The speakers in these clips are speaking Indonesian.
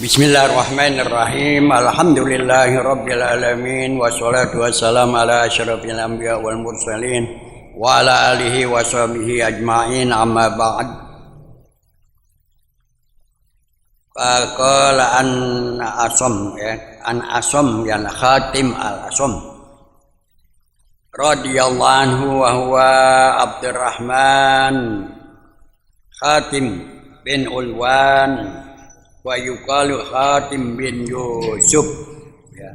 Bismillahirrahmanirrahim. Alhamdulillahirabbil alamin wassalatu wassalamu ala asyrafil anbiya wal mursalin wa ala alihi wa sahbihi ajmain amma ba'd. Faqala an Asam ya Khatim al-Asam radhiyallahu anhu wa huwa Abdurrahman Khatim bin Ulwan wa yuqalu Khatim bin Yusuf ya.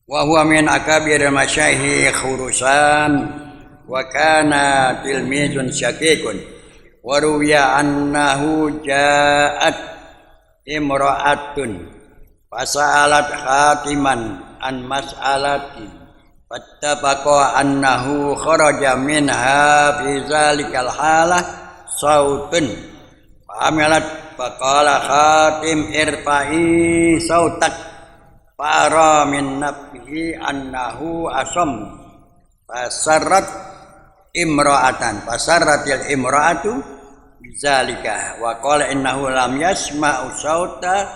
Wa huwa min akabir masyayikh Khurasan wa kana tilmizun syakikun wa ruwiya annahu ja'at imra'atun fasalat Khatiman an mas'alati fattafaqa annahu kharaja minha fi zalikal halah sautun fa'amilat faqala Khatim irfa'i sautak fara min nafsihi annahu asam fasarratil imra'atu bizalika wa qala innahu lam yasma'u sauta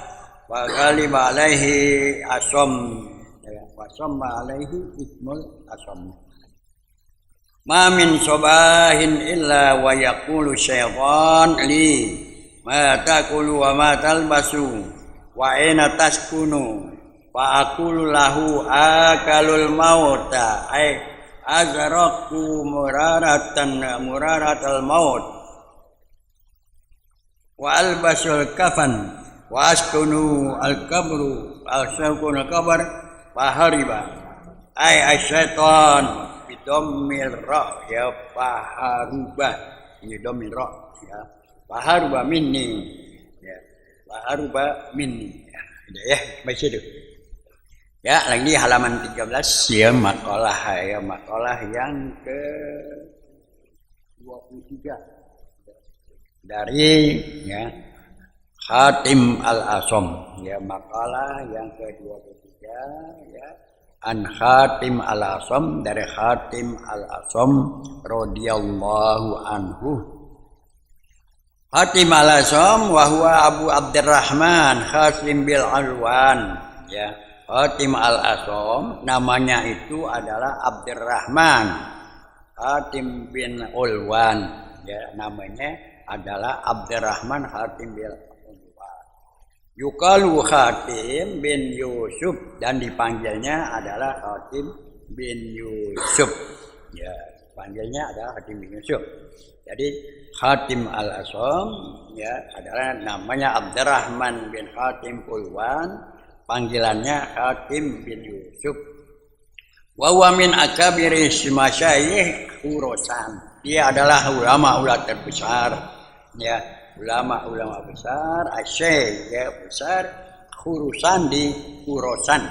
wa ghaliba alaihi asam wa samma alaihi ismul asam. Ma min sobahin illa wa yaqulu syaitan li ma taqulu wa ma talbasu wa aina taskunu fa aqulu lahu akalul mauta ay azraqu muraratal maut wa albasul kafan wa askunu al qabru al kabar fa hariba ay asyaitan bidomil ra ya faharuba ini domil ra ya faharuba minni ya faharuba minni ya baca itu ya lagi halaman 13 ya makalah yang ke 23 dari ya Khatim al-Asam ya makalah yang ke 23 ya an Khatim al-Asam dari Khatim al-Asam radhiyallahu anhu. Khatim al-Asam wa huwa Abu Abdurrahman Khatim bil Alwan ya. Khatim al-Asam namanya itu adalah Abdurrahman Khatim bin Ulwan ya namanya adalah Abdurrahman Khatim bil Yuqalu Khatim bin Yusuf dan dipanggilnya adalah Khatim bin Yusuf. Ya, panggilnya adalah Khatim bin Yusuf. Jadi Khatim al-Asam ya adalah namanya Abdurrahman bin Khatim Ulwan, panggilannya Khatim bin Yusuf. Wa huwa min akabiri masyayikh Khurasan. Dia adalah ulama terbesar ya. Ulama besar, asyik ya besar Khurasan di Khurasan.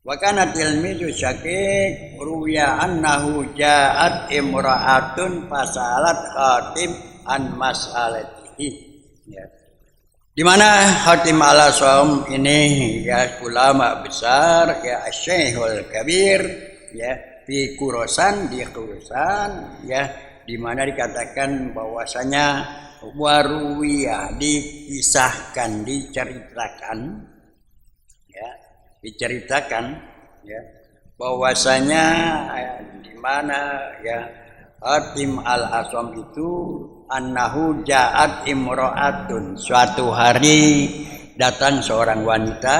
Wa kana tilmizu syakik ruwiya annahu ja'at imra'atun fasalat Khatim an mas'alatihi ya. Di mana Khatim al-Asam ini ya ulama besar ya Asy-Syaikhul Kabir ya di Khurasan ya di mana dikatakan bahwasanya waruwiyah diceritakan ya bahwasanya di mana ya Khatim al-Asam itu annahu ja'at imra'atun suatu hari datang seorang wanita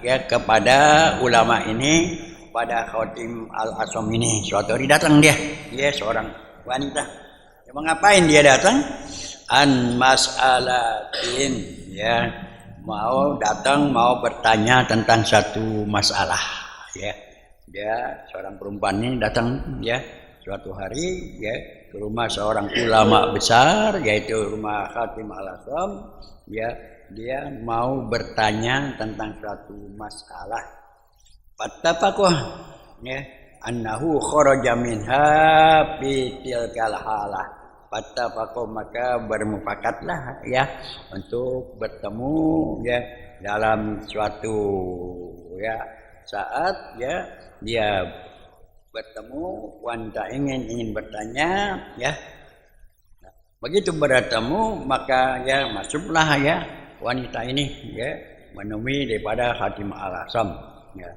ya kepada ulama ini pada Khatim al-Asam ini suatu hari datang dia seorang wanita ya, ngapain dia datang an mas'alatin ya mau bertanya tentang satu masalah ya dia seorang perempuan ini datang ya suatu hari ya ke rumah seorang ulama besar yaitu rumah Khatim al-Asam ya dia mau bertanya tentang suatu masalah fattafaqah ya annahu kharaja minha fi tilkal halah fattafaqu maka bermufakatlah ya untuk bertemu ya dalam suatu ya saat ya dia bertemu wanita ingin bertanya ya Begitu bertemu maka ya masuklah ya wanita ini ya menemui daripada Hatim al-Asam ya.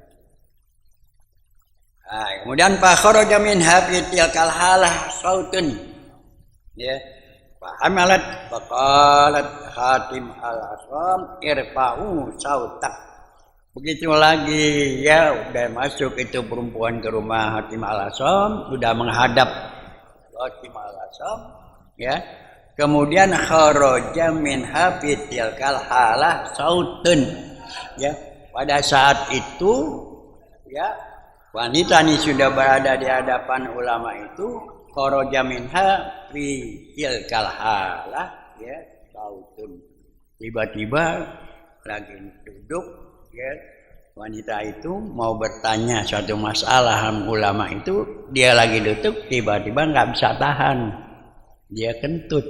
Nah, kemudian fa kharaja minha fi tilkal halah sautun ya fahamalat faqalat Hatim al-Asam irfa'u sautak. Begitu lagi ya udah masuk itu perempuan ke rumah Hatim al-Asam, sudah menghadap Hatim al-Asam ya. Kemudian kharaja minha fi tilkal halah sautun ya. Pada saat itu ya wanita ini sudah berada di hadapan ulama itu, kharaja minha fi tilkal halah ya sautun. Tiba-tiba lagi duduk ya, wanita itu mau bertanya suatu masalah ulama itu, dia lagi duduk tiba-tiba nggak bisa tahan, dia kentut,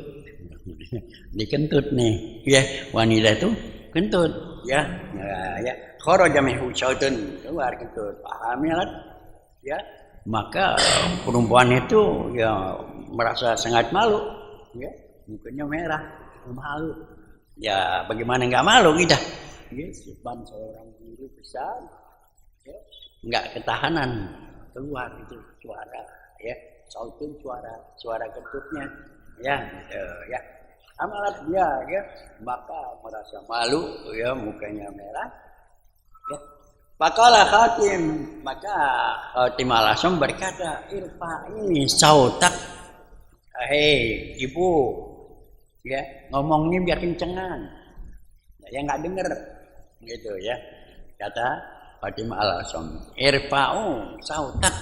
dikentut nih ya, wanita itu kentut ya, ya kharaja minhu sautun, keluar kentut, paham ya, maka perempuan itu ya merasa sangat malu ya, mukanya merah, malu ya, bagaimana nggak malu kita ya, sebab seorang guru besar ya, nggak ketahanan keluar itu suara ya, sautun suara kentutnya ya, ya amalat dia ya, maka merasa malu ya, mukanya merah ya. Faqala Hatim, maka Hatim al-Asam berkata, irfa'i sautak, hei ibu ya, ngomongnya biar kencengan ya, nggak denger gitu ya, kata Hatim al-Asam, irfa'u sautak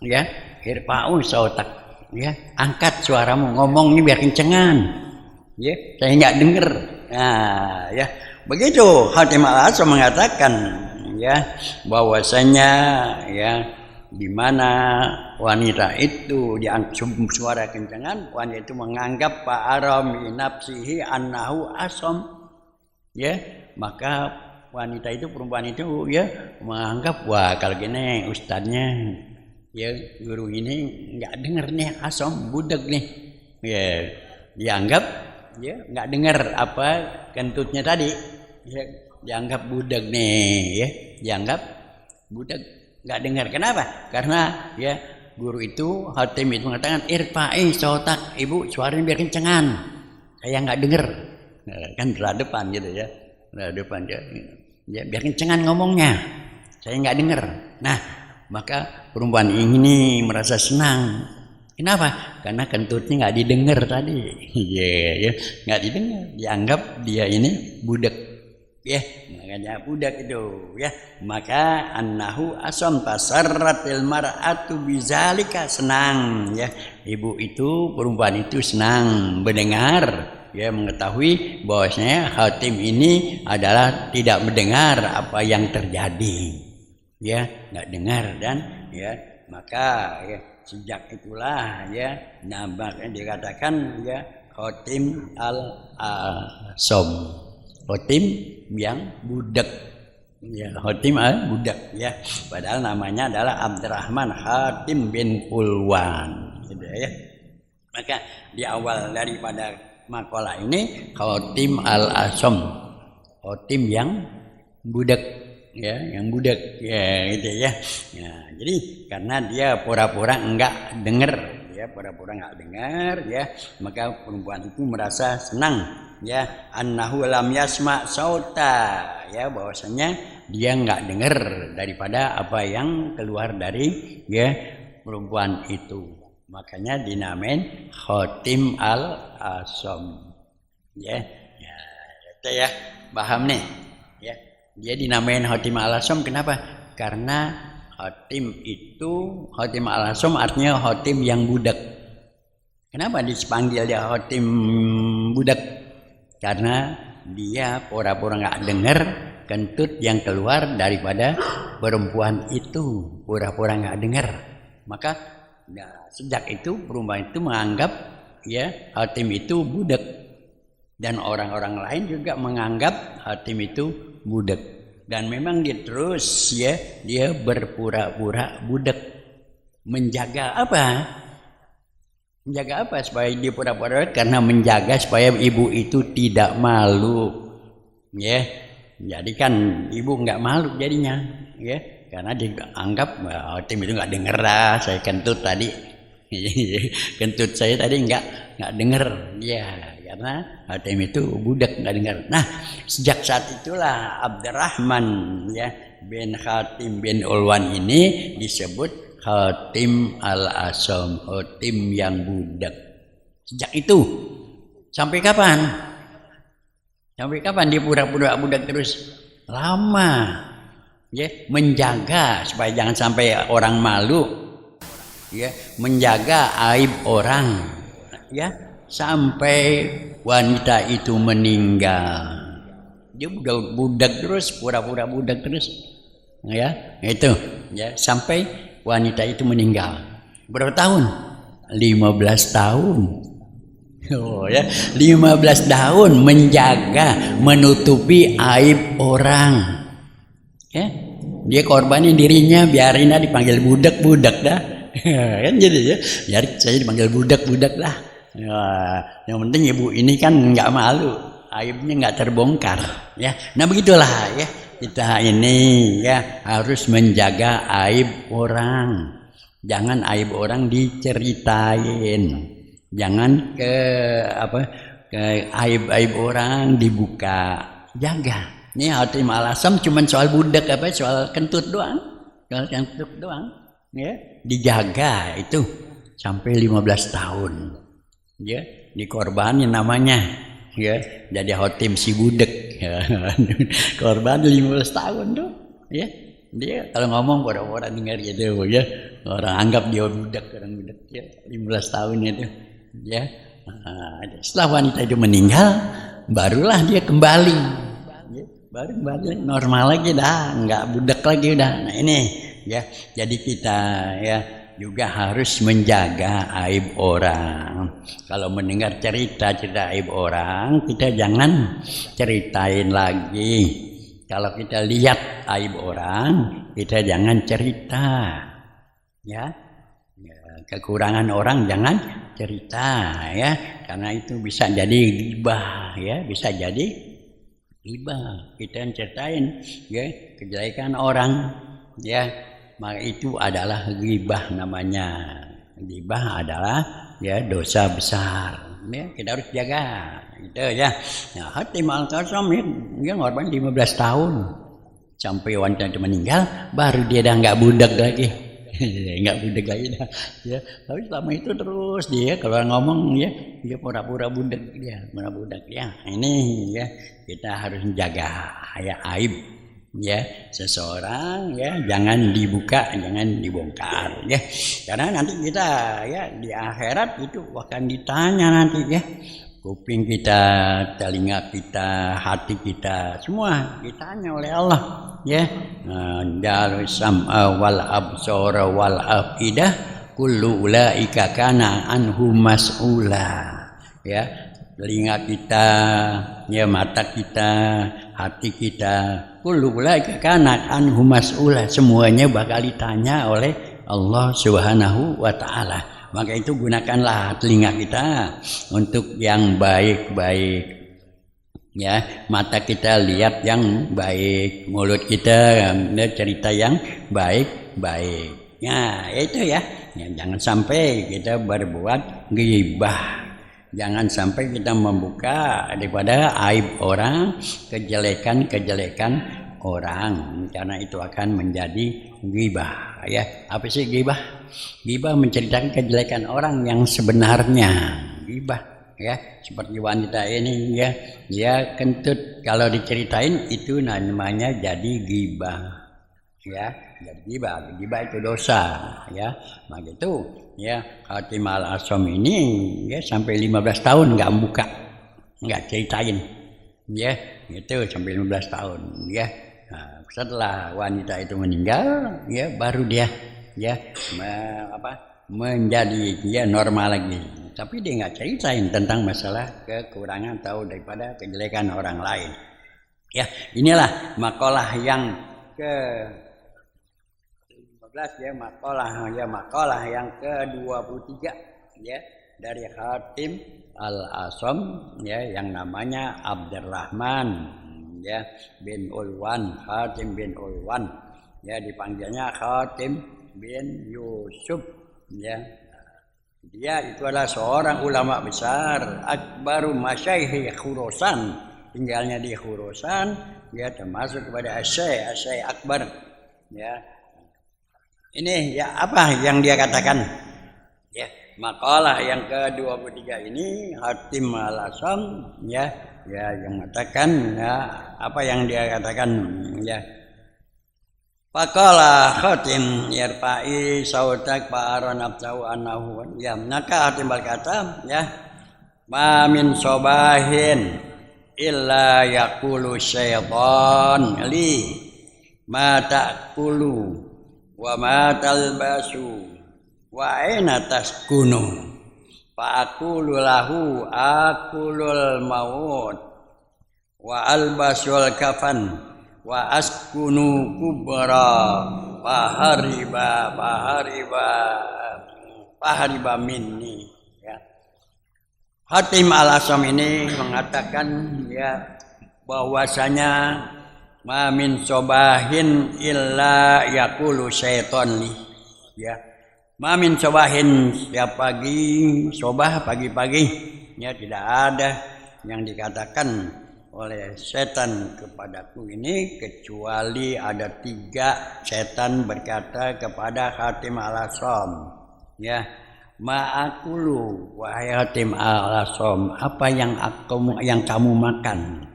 ya, irfa'u sautak ya, angkat suaramu, ngomongnya biar kencengan ya, saya nggak denger. Nah ya, begitu Hatim al-Asam mengatakan ya, bahwasanya ya di mana wanita itu diangkat suara kencengan, wanita itu menganggap fa'arami nafsihi annahu asam ya, maka wanita itu, perempuan itu ya menganggap, wah kalau gini ustadznya ya, guru ini nggak denger nih, asam budak nih ya, dianggap ya nggak dengar apa kentutnya tadi ya, dianggap budak nih ya, dianggap budak, nggak dengar. Kenapa? Karena ya guru itu Hatim itu mengatakan irfa'i sautak, ibu suaranya biar kencengan, saya nggak dengar. Nah, kan berhadapan gitu ya, berhadapan ya biar kencengan ngomongnya, saya nggak dengar. Nah maka perempuan ini merasa senang. Kenapa? Karena kentutnya nggak didengar tadi, ya, nggak didengar, dianggap dia ini budak, ya, makanya budak itu, ya. Maka annahu asam tasarratil mar'atu bizalika, senang, ya, ibu itu, perempuan itu senang mendengar, ya, mengetahui bahwasanya Hatim ini adalah tidak mendengar apa yang terjadi, ya, nggak dengar, dan ya maka ya, sejak itulah ya nampaknya dikatakan ya Hatim al-Asam, Hatim yang budak, ya, Hatim budak, ya, padahal namanya adalah Abdurrahman Hatim bin Ulwan, gitu ya. Maka di awal daripada makalah ini Hatim al-Asam, Hatim yang budak, ya, yang budak, ya, gitu ya. Ya, jadi karena dia pura-pura enggak dengar, ya, pura-pura enggak dengar, ya, maka perempuan itu merasa senang, ya, annahu lam yasma sauta, ya, bahwasanya dia enggak dengar daripada apa yang keluar dari ya perempuan itu. Makanya dinamain Hatim al-Asam, ya, ya, itu ya, paham nih, ya. Dia dinamain Hatim al-Asam kenapa? Karena Hatim itu, Hatim al-Asam artinya Hatim yang budak. Kenapa dipanggil dia Hatim budak? Karena dia pura-pura nggak dengar kentut yang keluar daripada perempuan itu, pura-pura nggak dengar. Maka nah, sejak itu perempuan itu menganggap ya Hatim itu budak, dan orang-orang lain juga menganggap Hatim itu budak, dan memang dia terus ya dia berpura-pura budak, menjaga apa? Menjaga apa? Supaya dia pura-pura, karena menjaga supaya ibu itu tidak malu. Ya. Jadi kan ibu nggak malu jadinya, ya. Karena dianggap tim itu nggak denger lah, saya kentut tadi. Kentut saya tadi nggak denger. Ya, karena tim itu budak nggak dengar. Nah, sejak saat itulah Abdurrahman ya bin Hatim bin Ulwan ini disebut Hatim al-Asom, Hatim yang budak. Sejak itu sampai kapan? Sampai kapan dia pura-pura budak terus? Lama. Ya, menjaga supaya jangan sampai orang malu. Ya, menjaga aib orang. Ya, sampai wanita itu meninggal. Dia budak terus, pura-pura budak terus. Ya, itu. Ya, sampai wanita itu meninggal. Berapa tahun? 15 tahun. Oh ya, 15 tahun menjaga, menutupi aib orang. Ya, dia korbanin dirinya, biarin dah dipanggil budak-budak dah. Kan jadi ya, biar saya dipanggil budak-budak lah. Ya, yang penting ibu ini kan nggak malu, aibnya nggak terbongkar. Ya, nah begitulah ya. Kita ini ya harus menjaga aib orang. Jangan aib orang diceritain. Jangan ke aib-aib orang dibuka. Jaga. Ini Hatim al-Asam cuma soal budak soal kentut doang. Soal kentut doang. Ya, dijaga itu sampai 15 tahun. Ya, dikorbanin namanya. Ya, jadi Hatim si budak. Korban 15 tahun tuh, ya. Dia kalau ngomong orang dengar gitu, ya. Orang anggap dia budak, orang budak ya. 15 tahun itu, ya. Setelah wanita itu meninggal, barulah dia kembali. Ya, baru kembali normal lagi dah, nggak budak lagi udah. Nah ini, ya. Jadi kita ya juga harus menjaga aib orang. Kalau mendengar cerita aib orang, kita jangan ceritain lagi. Kalau kita lihat aib orang, kita jangan cerita. Ya, kekurangan orang jangan cerita ya, karena itu bisa jadi ghibah ya, bisa jadi ghibah. Kita ceritain ya kejelekan orang ya. Maka itu adalah ghibah namanya. Ghibah adalah ya dosa besar. Ya, kita harus jaga. Gitu ya. Nah, Hatim al-Asam dia ngorban 15 tahun. Sampai wanita itu meninggal, baru dia dah nggak budak lagi. Nggak budak lagi dah. Ya, tapi selama itu terus dia kalau ngomong ya, dia pura-pura budak dia, pura-budak ya. Ini ya kita harus menjaga ya aib. Ya, seseorang ya jangan dibuka, jangan dibongkar ya. Karena nanti kita ya di akhirat itu akan ditanya nanti ya. Kuping kita, telinga kita, hati kita, semua ditanya oleh Allah ya. Dalil sam'a wal absara wal afidah kullu ulaika kana anhu mas'ula. Ya, telinga kita, ya mata kita, hati kita, kullu ulaika kana anhu mas'ula, semuanya bakal ditanya oleh Allah Subhanahu wa taala. Maka itu gunakanlah telinga kita untuk yang baik-baik. Ya, mata kita lihat yang baik, mulut kita cerita yang baik-baik. Ya, itu ya. Jangan sampai kita berbuat ghibah. Jangan sampai kita membuka daripada aib orang, kejelekan-kejelekan orang, karena itu akan menjadi ghibah. Ya, apa sih ghibah? Ghibah menceritakan kejelekan orang yang sebenarnya. Ghibah, ya, seperti wanita ini ya, dia kentut, kalau diceritain itu namanya jadi ghibah. Ya, jadi ghibah itu dosa. Ya, maka itu ya Hatim al-Asam ini ya sampai 15 tahun nggak buka, nggak ceritain. Ya, itu sampai 15 tahun. Ya. Nah, setelah wanita itu meninggal, ya baru dia ya menjadi dia normal lagi. Tapi dia nggak ceritain tentang masalah kekurangan atau daripada kejelekan orang lain. Ya, inilah makalah yang ke 15 ya, makalah yang ke-23 ya. dari Hatim al-Asam ya yang namanya Abdurrahman ya bin Ulwan, Hatim bin Ulwan ya dipanggilnya Hatim bin Yusuf ya. Dia itu adalah seorang ulama besar, akbaru masyayikh Khurasan, tinggalnya di Khurasan, dia termasuk kepada Asyai Akbar ya. Ini ya apa yang dia katakan ya, makalah yang ke-23 ini Hatim al-Asam ya yang mengatakan ya apa yang dia katakan ya. Faqala Hatim yarfa'i sautak fa'ara nafsahu annahu ya, maka Hatim berkata ya, ma min sobahin illa yaqulu syaitan li ma ta'kulu wa ma talbasu wa aina taskunu fa aqulu lahu akulul maut wa albasul kafan wa askunu kubra fahariba minni ya. Hatim al-Asam ini mengatakan ya bahwasanya ma min sobahin illa yaqulu syaiton li ya, ma min sobahin setiap pagi sobah pagi-pagi ya tidak ada yang dikatakan oleh setan kepadaku ini kecuali ada 3 setan berkata kepada Hatim al-Asam ya, ma'akulu wahai Hatim al-Asam, apa yang kamu makan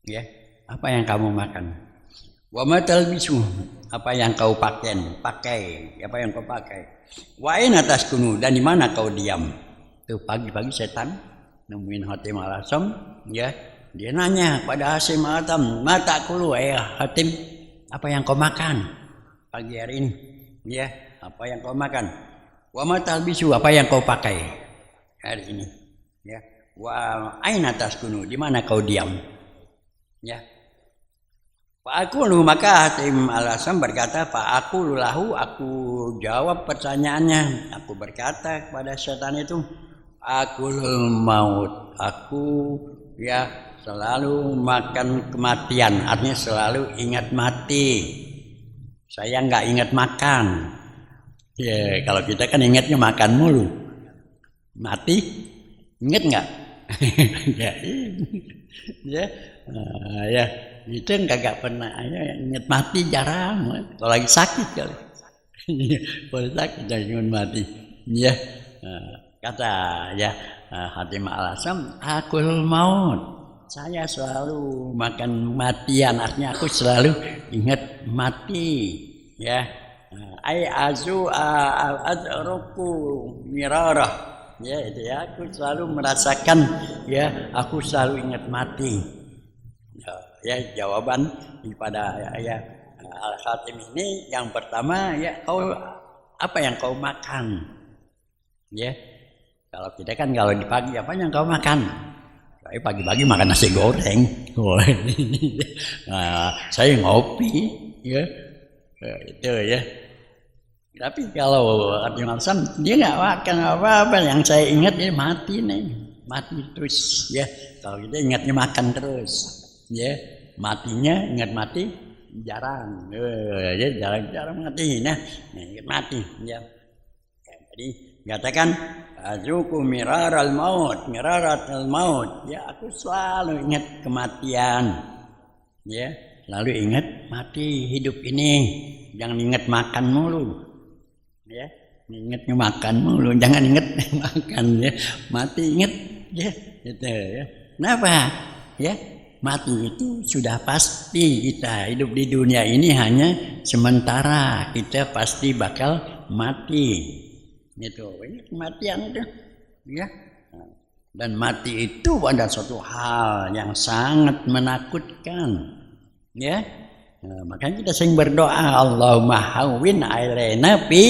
ya, apa yang kamu makan, wa ma talbisu, apa yang kau pakai, apa yang kau pakai, wa aina taskunu, dan di mana kau diam. Tuh pagi-pagi setan nemuin Hatim al-Asam ya. Dia nanya pada Hatim al-Asam, mata kulu Hatim, apa yang kau makan pagi hari ini? Ya, apa yang kau makan? Wa matal bisu, apa yang kau pakai hari ini? Ya, wa aina taskunu, di mana kau diam? Ya. Pak aku lu, maka Hatim al-Asam berkata, Pak aku lahu, aku jawab pertanyaannya, aku berkata kepada setan itu, aku maut, aku ya selalu makan kematian, artinya selalu ingat mati. Saya nggak ingat makan. Ya, kalau kita kan ingatnya makan mulu. Mati, ingat nggak? ya, ya, itu nggak pernah. Ya, ingat mati jarang. Kalau lagi sakit kali. Kalau sakit jangan ingat mati. Ya, kata ya Hatim al-Asam, akul maut. Saya selalu makan matian, artinya aku selalu ingat mati ya. Ai azu al-adruku mirarah ya, itu ya, aku selalu merasakan ya, aku selalu ingat mati ya. Jawaban daripada ya al-Hatim ini yang pertama ya, kau apa yang kau makan ya. Kalau kita kan kalau di pagi apa yang kau makan? Pagi-pagi makan nasi goreng. Nah, saya ngopi ya. Itu ya. Tapi kalau Hatim al-Asam dia nggak makan apa-apa, yang saya ingat dia mati nih. Mati terus ya. Kalau kita ingatnya makan terus ya. Matinya ingat mati jarang. Ya jarang mati. Nah, ingat mati ya. Jadi katakan azuku miraral maut, miraratul maut. Ya, aku selalu ingat kematian. Ya, selalu ingat mati hidup ini. Jangan ingat makan mulu. Ya, ingatnya makan mulu, jangan ingat makan ya. Mati ingat ya, gitu ya. Kenapa? Ya, mati itu sudah pasti. Kita hidup di dunia ini hanya sementara. Kita pasti bakal mati. Itu ini kematian itu ya, dan mati itu adalah suatu hal yang sangat menakutkan ya. Makanya kita sering berdoa, Allahumma hawwin alaina fi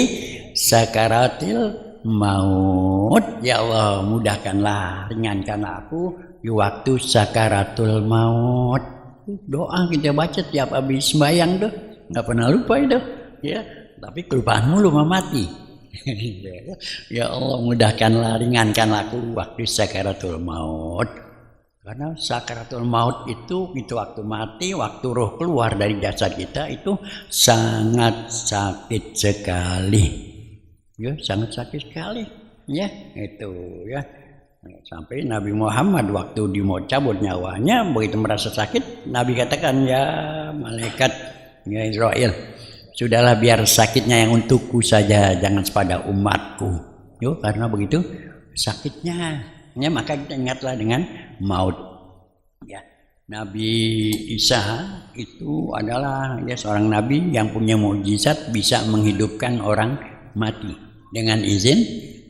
sakaratil maut, ya Allah mudahkanlah, ringankanlah aku di waktu sakaratul maut. Doa kita baca tiap habis sembahyang tuh, nggak pernah lupa itu ya. Tapi kelupaan mulu mati Ya Allah, mudahkanlah, ringankanlah aku waktu sakaratul maut. Karena sakaratul maut itu waktu mati, waktu roh keluar dari jasad kita itu sangat sakit sekali. Ya, sangat sakit sekali. Ya, itu ya. Sampai Nabi Muhammad waktu mau cabut nyawanya, begitu merasa sakit, Nabi katakan, ya malaikat ya Israel, sudahlah biar sakitnya yang untukku saja, jangan pada umatku. Yo, karena begitu sakitnya. Ya, maka kita ingatlah dengan maut. Ya, Nabi Isa itu adalah ya seorang nabi yang punya mukjizat bisa menghidupkan orang mati dengan izin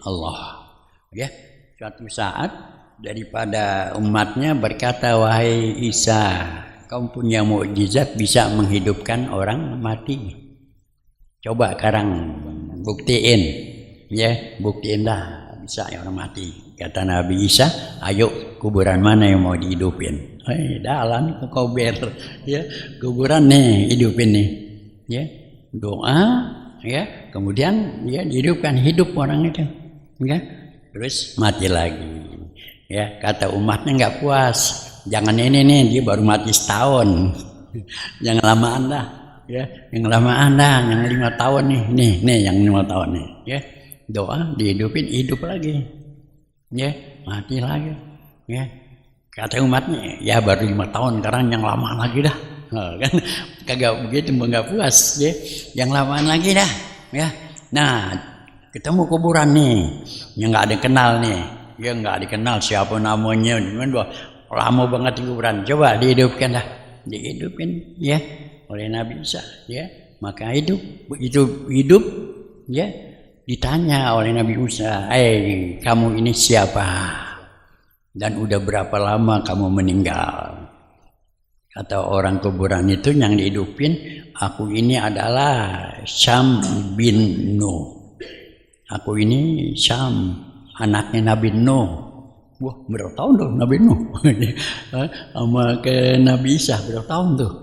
Allah. Ya, suatu saat daripada umatnya berkata, wahai Isa, kau punya mukjizat bisa menghidupkan orang mati. Coba sekarang buktiin, ya buktiinlah bisa orang mati. Kata Nabi Isa, ayo kuburan mana yang mau dihidupin? Dalam kau ber, ya kuburan nih hidupin nih, ya doa, ya kemudian ya dihidupkan, hidup orang itu, ya terus mati lagi. Ya kata umatnya nggak puas, jangan ini nih dia baru mati setahun, jangan lamaan dah. Ya, yang lamaan dah, yang 5 tahun nih yang 5 tahun nih, ya doa dihidupin, hidup lagi, ya mati lagi, ya kata umatnya, ya baru 5 tahun, sekarang yang lama lagi dah, kan kagak begitu, nggak puas, ya yang lamaan lagi dah, ya. Nah ketemu kuburan nih, yang nggak ada kenal nih, ya nggak dikenal siapa namanya, lama banget di kuburan, coba dihidupkan dah, dihidupin, ya oleh Nabi Isa, ya maka hidup, begitu hidup, ya ditanya oleh Nabi Isa, kamu ini siapa dan udah berapa lama kamu meninggal? Kata orang kuburan itu yang dihidupin, aku ini adalah Syam bin Nuh, aku ini Syam, anaknya Nabi Nuh. Wah, berapa tahun tuh Nabi Nuh sama ke Nabi Isa berapa tahun tuh?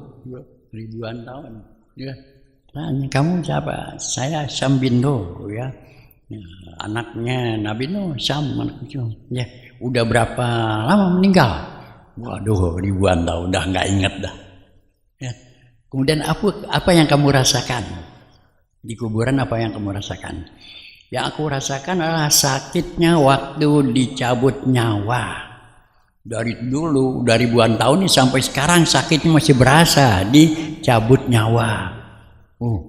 Ribuan tahun, ya. Tanya, kamu siapa? Saya Syam bin Nuh, ya. Anaknya Nabi Nuh, Syam anaknya. Ya, udah berapa lama meninggal? Waduh, ribuan tahun, udah nggak ingat dah. Ya. Kemudian apa yang kamu rasakan di kuburan? Apa yang kamu rasakan? Yang aku rasakan adalah sakitnya waktu dicabut nyawa. Dari dulu, dari ribuan tahun ini sampai sekarang sakitnya masih berasa dicabut nyawa.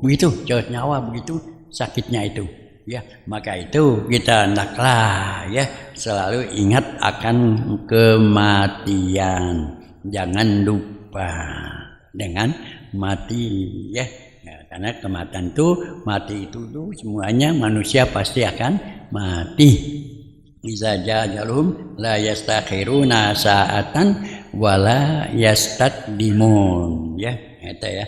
Begitu, cabut nyawa begitu sakitnya itu. Ya, maka itu kita hendaklah ya selalu ingat akan kematian. Jangan lupa dengan mati, ya. Karena kematian itu, mati itu semuanya manusia pasti akan mati. Iza jajalhum la yastakhiruna sa'atan wala yastaqdimun, ya itu ya,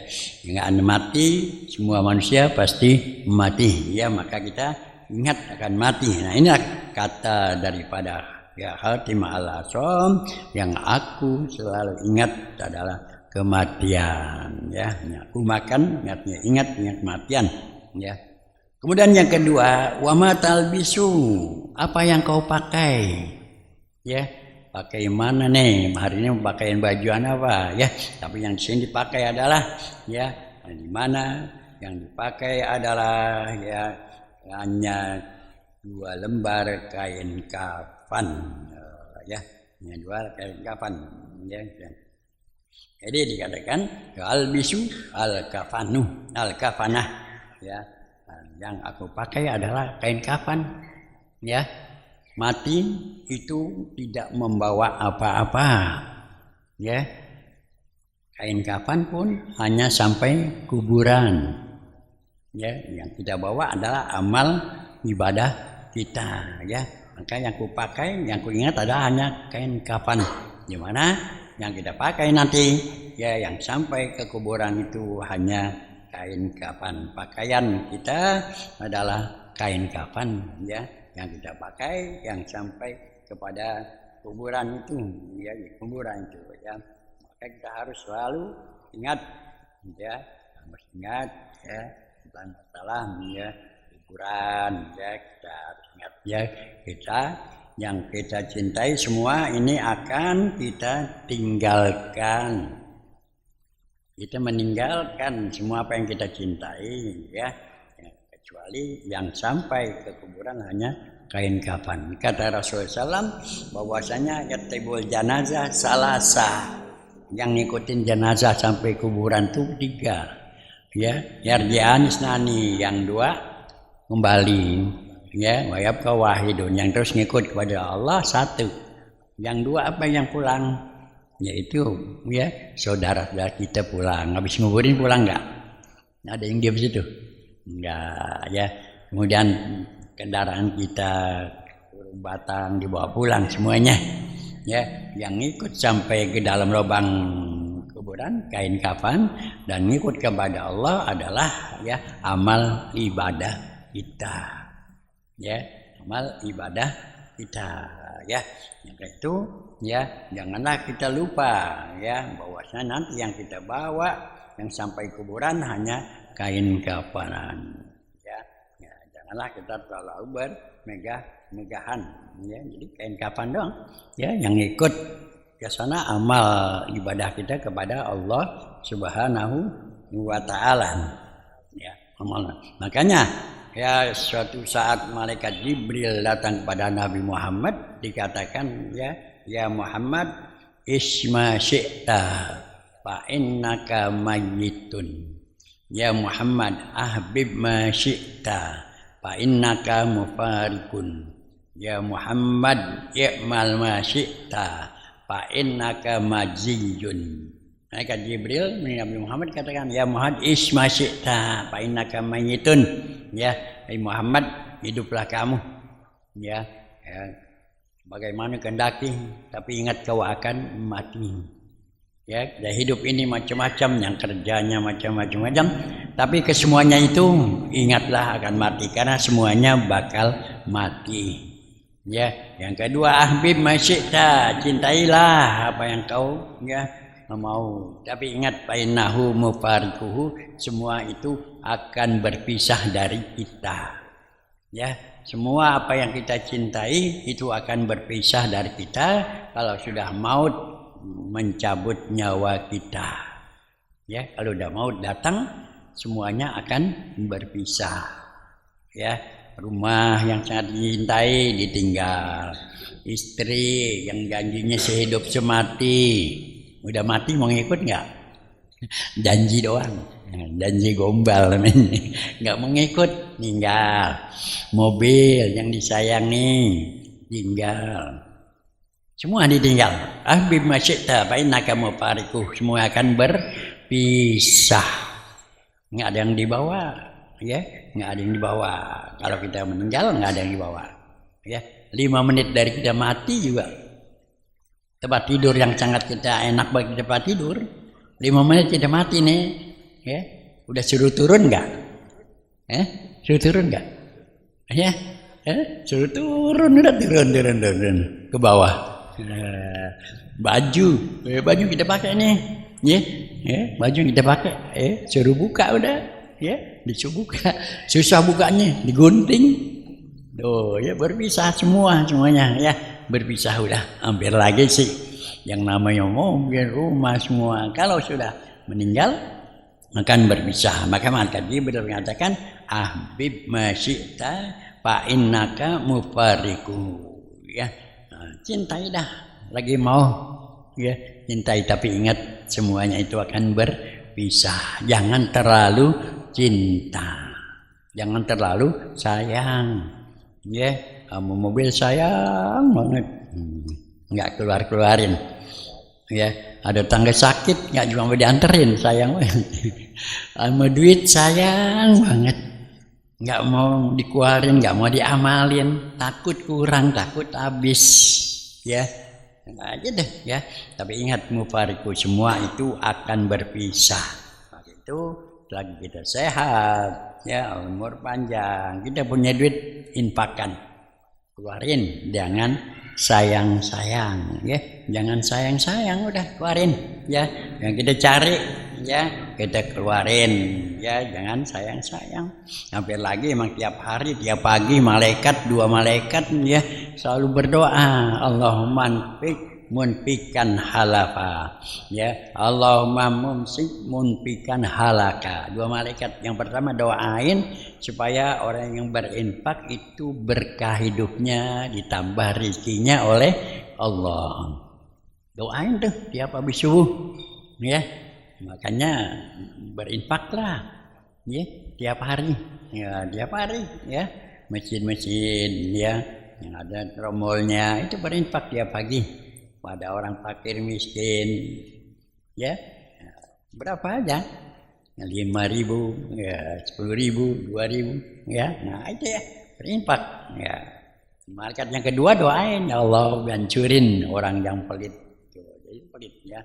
enggak ada mati, semua manusia pasti mati, ya maka kita ingat akan mati. Nah ini kata daripada ya Khatim al-Asom yang aku selalu ingat adalah kematian, ya aku makan ingat kematian, ya. Kemudian yang kedua, wama talbisu, apa yang kau pakai, ya pakai mana nih, hari ini pakaian bajuan apa, ya tapi yang di sini dipakai adalah, ya di mana yang dipakai adalah ya hanya 2 lembar kain kafan, ya hanya 2 kain kafan, ya. Jadi dikatakan albisu al-kafanu al-kafanah, ya. Yang aku pakai adalah kain kafan, ya. Mati itu tidak membawa apa-apa, ya. Kain kafan pun hanya sampai kuburan, ya. Yang kita bawa adalah amal ibadah kita, ya. Maka yang aku pakai, yang aku ingat adalah hanya kain kafan. Di mana yang kita pakai nanti, ya yang sampai ke kuburan itu hanya kain kafan. Pakaian kita adalah kain kafan, ya yang kita pakai yang sampai kepada kuburan itu, ya kuburan itu, ya maka kita harus selalu ingat, ya harus ingat ya tentang masalah ya kuburan, ya kita ingat ya, kita yang kita cintai semua ini akan kita tinggalkan. Kita meninggalkan semua apa yang kita cintai, ya kecuali yang sampai ke kuburan hanya kain kafan. Kata Rasulullah SAW bahwasanya yatibul janazah salasa, yang ngikutin jenazah sampai kuburan tuh 3, ya yarji'an isnani, yang 2 kembali, ya wayab wahidun, yang terus ngikut kepada Allah 1, yang 2 apa yang pulang, yaitu ya saudara-saudara kita pulang, habis nguburin pulang nggak? Ada yang diam situ? Enggak, ya. Kemudian kendaraan kita batang dibawa pulang semuanya, ya. Yang ikut sampai ke dalam lubang kuburan kain kafan dan ngikut kepada Allah adalah ya amal ibadah kita, ya amal ibadah kita, ya. Yang itu ya janganlah kita lupa ya bahwasanya nanti yang kita bawa yang sampai kuburan hanya kain kafanan, ya janganlah kita terlalu bermegah-megahan, ya jadi kain kafan doang, ya yang ikut ke sana amal ibadah kita kepada Allah Subhanahu wa Ta'ala, ya amal. Makanya ya suatu saat malaikat Jibril datang kepada Nabi Muhammad, dikatakan ya Muhammad isma syi'ta fa innaka mayyitun, ya Muhammad ahbib ma syi'ta fa innaka mufarikun, ya Muhammad i'mal ma syi'ta fa innaka majiyun. Malaikat Jibril Nabi Muhammad katakan ya Muhammad isma syi'ta fa innaka mayyitun, ya Muhammad hiduplah kamu, ya bagaimana kehendaki, tapi ingat kau akan mati, ya dan hidup ini macam-macam, yang kerjanya macam-macam, tapi kesemuanya itu ingatlah akan mati, karena semuanya bakal mati, ya. Yang kedua ahbib masyita, cintailah apa yang kau ya mau, tapi ingat bainahu mufarikuhu, semua itu akan berpisah dari kita, ya semua apa yang kita cintai itu akan berpisah dari kita kalau sudah maut mencabut nyawa kita, ya kalau udah maut datang semuanya akan berpisah, ya rumah yang sangat dicintai ditinggal, istri yang janjinya sehidup semati udah mati mau ngikut nggak? Janji doang, janji gombal namanya, nggak mau ngikut, tinggal. Mobil yang disayangi tinggal, semua ditinggal. Ahbib masyita fa innaka mufariquh, semua akan berpisah, nggak ada yang dibawa, ya nggak ada yang dibawa. Kalau kita meninggal nggak ada yang dibawa, ya 5 menit dari kita mati juga tempat tidur yang sangat kita enak bagi tempat tidur, 5 menit kita mati nih, ya udah suruh turun nggak? Suruh turun nggak? Ya, suruh turun, udah turun ke bawah. Baju kita pakai nih, ya baju kita pakai, suruh buka udah, ya disuruh buka, susah bukanya, digunting, ya berpisah semuanya, ya berpisah udah, hampir lagi sih yang namanya mobil, rumah semua kalau sudah meninggal akan berpisah. Maka malaikat Jibril mengatakan ahbib masyita fa innaka mufariku, ya cintai dah lagi mau, ya cintai, tapi ingat semuanya itu akan berpisah. Jangan terlalu cinta, jangan terlalu sayang, ya kamu mobil sayang banget nggak keluarin, ya ada tangga sakit nggak cuma mau dianterin, sayang banget. Sama duit sayang banget nggak mau dikeluarin, nggak mau diamalin, takut kurang, takut habis, ya aja deh, ya tapi ingat mufariku, semua itu akan berpisah. Nah, itu lagi kita sehat, ya umur panjang, kita punya duit infakkan, keluarin, jangan sayang-sayang, ya jangan sayang-sayang, udah keluarin, ya yang kita cari, ya kita keluarin, ya jangan sayang-sayang. Hampir lagi emang tiap hari, tiap pagi dua malaikat ya selalu berdoa, Allahumma munfikan halafa, ya Allahumma mumsik munfikan halaka. Dua malaikat yang pertama doain supaya orang yang berinfak itu berkah hidupnya, ditambah rezekinya oleh Allah. Doain tuh tiap habis subuh, ya makanya berinfaklah, ya tiap hari, ya mesin-mesin ya yang ada tromolnya itu berinfak tiap pagi pada orang fakir miskin, ya berapa aja, 5.000, ya 10.000, 2.000, ya nah itu ya berinfak. Ya malaikat yang kedua doain, ya Allah hancurin orang yang pelit, jadi pelit ya.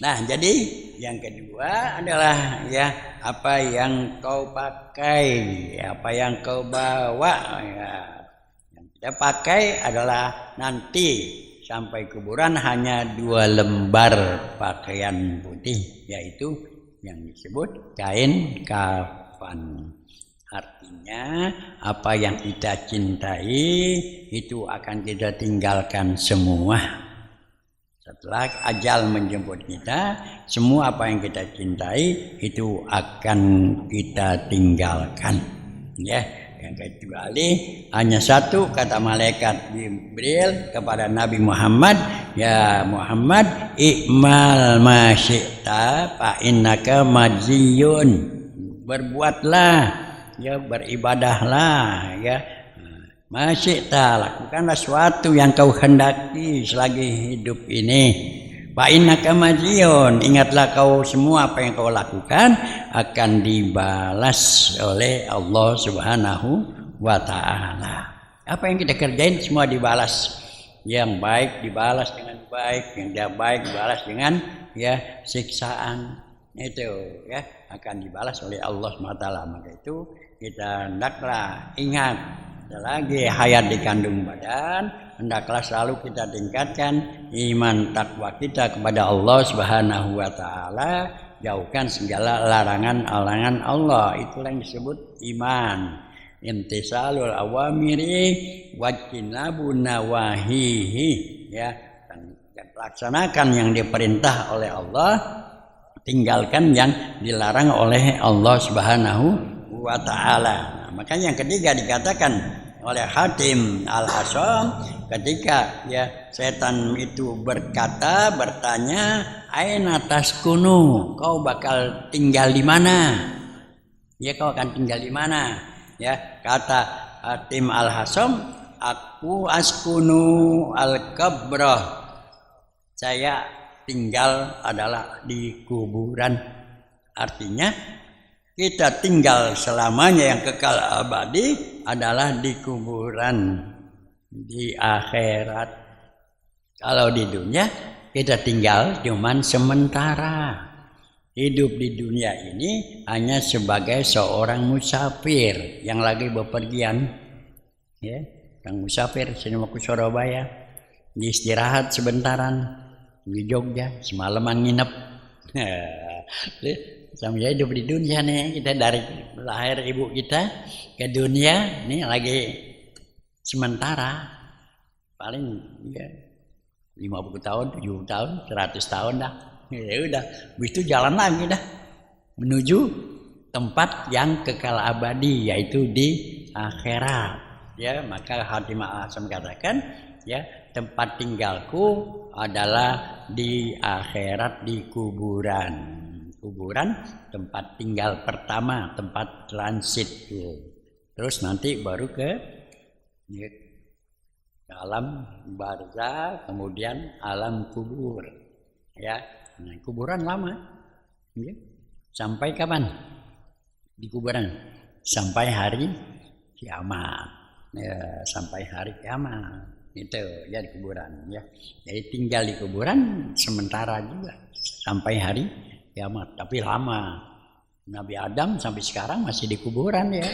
Nah jadi yang kedua adalah ya apa yang kau pakai, apa yang kau bawa, ya yang kita pakai adalah nanti sampai kuburan hanya 2 lembar pakaian putih, yaitu yang disebut kain kafan. Artinya apa yang kita cintai itu akan kita tinggalkan semua. Setelah ajal menjemput kita, semua apa yang kita cintai itu akan kita tinggalkan. Ya. Yang kecuali hanya satu kata malaikat Jibril kepada Nabi Muhammad, ya Muhammad i'mal ma syi'ta fa innaka majziyun. Berbuatlah, ya beribadahlah, ya ma syi'ta, lakukanlah sesuatu yang kau hendaki selagi hidup ini. Fa innaka majziyun, ingatlah kau semua apa yang kau lakukan akan dibalas oleh Allah Subhanahu wa taala. Apa yang kita kerjain semua dibalas. Yang baik dibalas dengan baik, yang tidak baik dibalas dengan ya siksaan. Itu ya akan dibalas oleh Allah Subhanahu wa taala. Maka itu kita hendaklah ingat, selagi hayat di kandung badan, hendaklah selalu kita tingkatkan iman takwa kita kepada Allah Subhanahu wa taala, jauhkan segala larangan-larangan Allah. Itulah yang disebut iman. Imtisalul awamiri wajtinabun nawahihi, ya dan laksanakan yang diperintah oleh Allah, tinggalkan yang dilarang oleh Allah Subhanahu wa taala. Nah, makanya yang ketiga dikatakan oleh Hatim Al-Asam ketika ya setan itu bertanya, aina taskunu, kau bakal tinggal di mana? Ya kau akan tinggal di mana? Ya kata Hatim Al-Asam, aku askunu al-qabrah, saya tinggal adalah di kuburan. Artinya kita tinggal selamanya yang kekal abadi adalah di kuburan, di akhirat. Kalau di dunia kita tinggal cuman sementara. Hidup di dunia ini hanya sebagai seorang musafir yang lagi bepergian. Ya, yang musafir sini mau ke Surabaya, istirahat sebentaran di Jogja, semalaman nginep. Sambil hidup di dunia nih, kita dari lahir ibu kita ke dunia nih lagi sementara, paling ya 50 tahun, 70 tahun, 100 tahun dah. Ya udah, begitu jalan lagi dah menuju tempat yang kekal abadi, yaitu di akhirat. Ya, maka Hatim Al-Asam katakan, ya tempat tinggalku adalah di akhirat, di kuburan. Kuburan tempat tinggal pertama, tempat transit. Terus nanti baru ke ya, alam barzah, kemudian alam kubur. Ya, nah, kuburan lama. Ya. Sampai kapan? Di kuburan sampai hari kiamat. Ya, sampai hari kiamat. Itu ya di kuburan ya. Jadi tinggal di kuburan sementara juga sampai hari kiamat, tapi lama. Nabi Adam sampai sekarang masih di kuburan ya.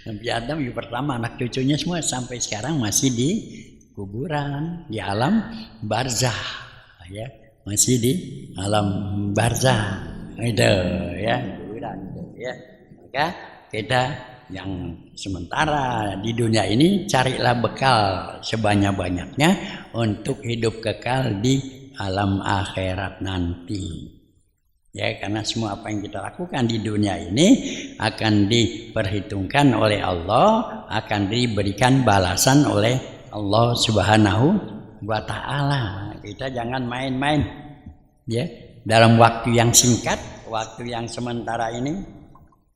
Nabi Adam yang pertama, anak cucunya semua sampai sekarang masih di kuburan, di alam barzah ya, masih di alam barzah. Itu ya, kuburan itu ya. Maka kita yang sementara di dunia ini carilah bekal sebanyak-banyaknya untuk hidup kekal di alam akhirat nanti. Ya, karena semua apa yang kita lakukan di dunia ini akan diperhitungkan oleh Allah, akan diberikan balasan oleh Allah Subhanahu wa taala. Kita jangan main-main ya dalam waktu yang singkat, waktu yang sementara ini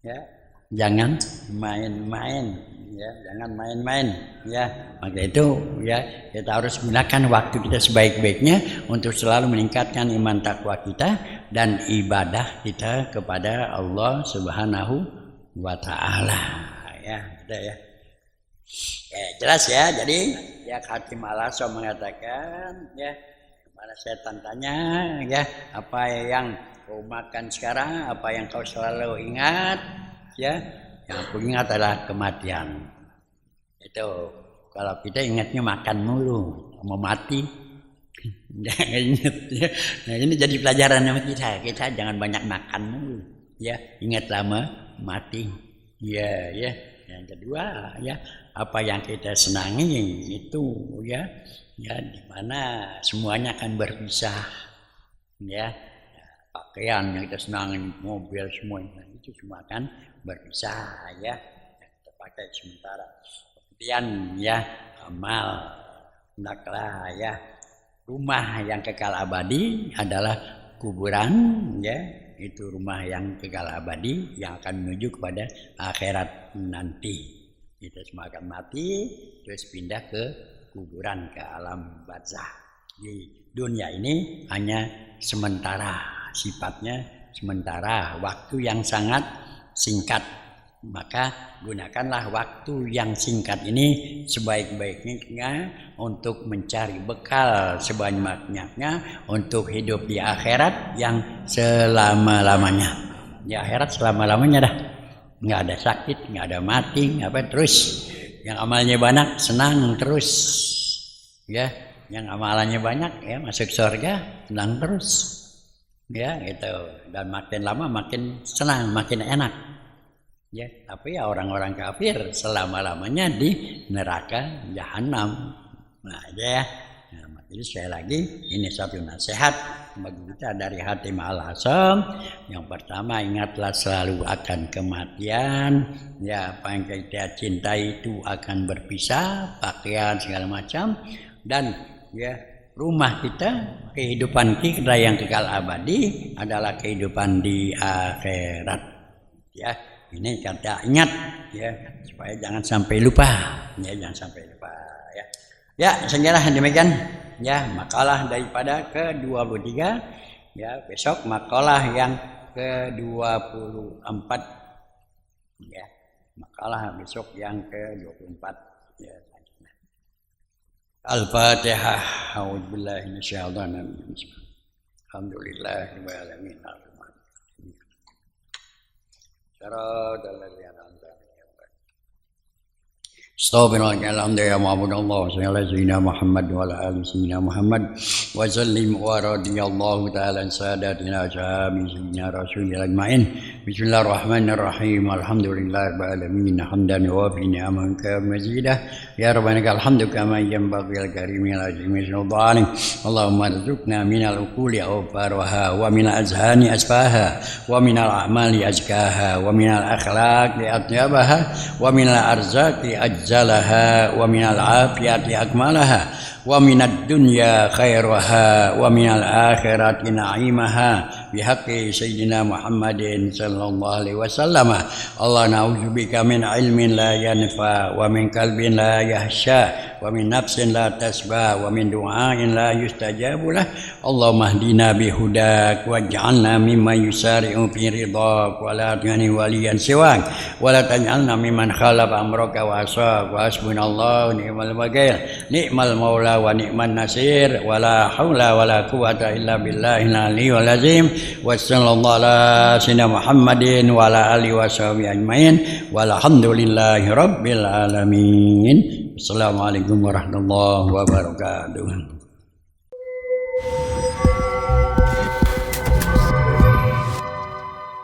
ya. Jangan main-main ya, jangan main-main ya. Maka itu ya kita harus gunakan waktu kita sebaik-baiknya untuk selalu meningkatkan iman takwa kita dan ibadah kita kepada Allah Subhanahu wa taala ya. Udah ya. Jelas ya. Jadi ya Hatim Al-Asom mengatakan ya, kepada setan tanya ya, apa yang kau makan sekarang, apa yang kau selalu ingat? Ya, yang aku ingat adalah kematian. Itu kalau kita ingatnya makan mulu, mau mati jangan ingat ya. Nah, ini jadi pelajaran sama kita. Kita jangan banyak makan mulu, ya. Ingat lama mati. Ya, ya. Yang kedua, ya, apa yang kita senangi itu ya, ya di mana semuanya akan berpisah. Ya. Pakaian yang kita senangi, mobil semuanya itu semua akan berpisah ya, kita pakai sementara. Kemudian ya amal, hendaklah ya rumah yang kekal abadi adalah kuburan ya, itu rumah yang kekal abadi yang akan menuju kepada akhirat nanti. Kita semua akan mati terus pindah ke kuburan, ke alam barzah. Di dunia ini hanya sementara, sifatnya sementara, waktu yang sangat singkat. Maka gunakanlah waktu yang singkat ini sebaik-baiknya untuk mencari bekal sebanyak-banyaknya untuk hidup di akhirat yang selama-lamanya. Di akhirat selama-lamanya dah, nggak ada sakit, nggak ada mati, apa terus. Yang amalnya banyak senang terus, ya. Yang amalannya banyak ya masuk surga senang terus. Ya itu, dan makin lama makin senang, makin enak ya. Tapi ya orang-orang kafir selama-lamanya di neraka jahanam. Nah ya, nah, jadi sekali lagi ini satu nasihat bagi kita dari Hatim Al-Asom. Yang pertama, ingatlah selalu akan kematian ya. Apa yang kita cintai itu akan berpisah, pakaian segala macam, dan ya rumah kita, kehidupan kita yang kekal abadi adalah kehidupan di akhirat. Ya, ini kata ingat ya, supaya jangan sampai lupa. Ya, jangan sampai lupa ya. Ya, segera demikian ya makalah daripada ke-23 ya. Besok makalah yang ke-24 ya. Makalah besok yang ke-24 ya. Al-Fatihah. A'udzubillahi minasyaitonir rajim. Alhamdulillahirabbil alamin. Astaghfirullahaladzim ya ma'budallah sallallahu sayyidina Muhammad wa ala ali sayyidina Muhammad wa sallim wa radiyallahu ta'ala sadatina ashabi sayyidina rasulillah ajma'in. Bismillahirrahmanirrahim. Alhamdulillahirabbil alamin hamdan wa fi ni'amaka mazidah ya rabbana alhamdu kama yanbaghi al-karimil azimil sultani. Allahumma rizqna minal uquli awfarha wa minal azhani asfaha wa minal a'mali azkaha wa minal akhlaqi atyabaha wa minal arzaqi ajzalaha wa minal afiyati akmalaha wa minad dunya khairaha wa minal akhirati na'imaha bihaqqi sayyidina Muhammadin sallallahu alaihi wasallam. Allah na'udzubika min ilmin la yanfa wa min qalbin la yahsha wa min nafsin la tasba wa min du'ain la yustajabu lah. Allahumma hdina bihudak waj'alna mimman yusari'u fi ridhak wa la tujani waliyan siwak wa la taj'alna mimman khalafa amraka wa asaq wa hasbunallahu ni'mal wakil ni'mal maula wa ni'man nasir wa la haula wa la quwata illa billahil aliyyil azim. Wa sallallahu ala sayyidina Muhammadin wa ala alihi wa sahbihi ajmain walhamdulillahi rabbil alamin. Assalamualaikum warahmatullahi wabarakatuh.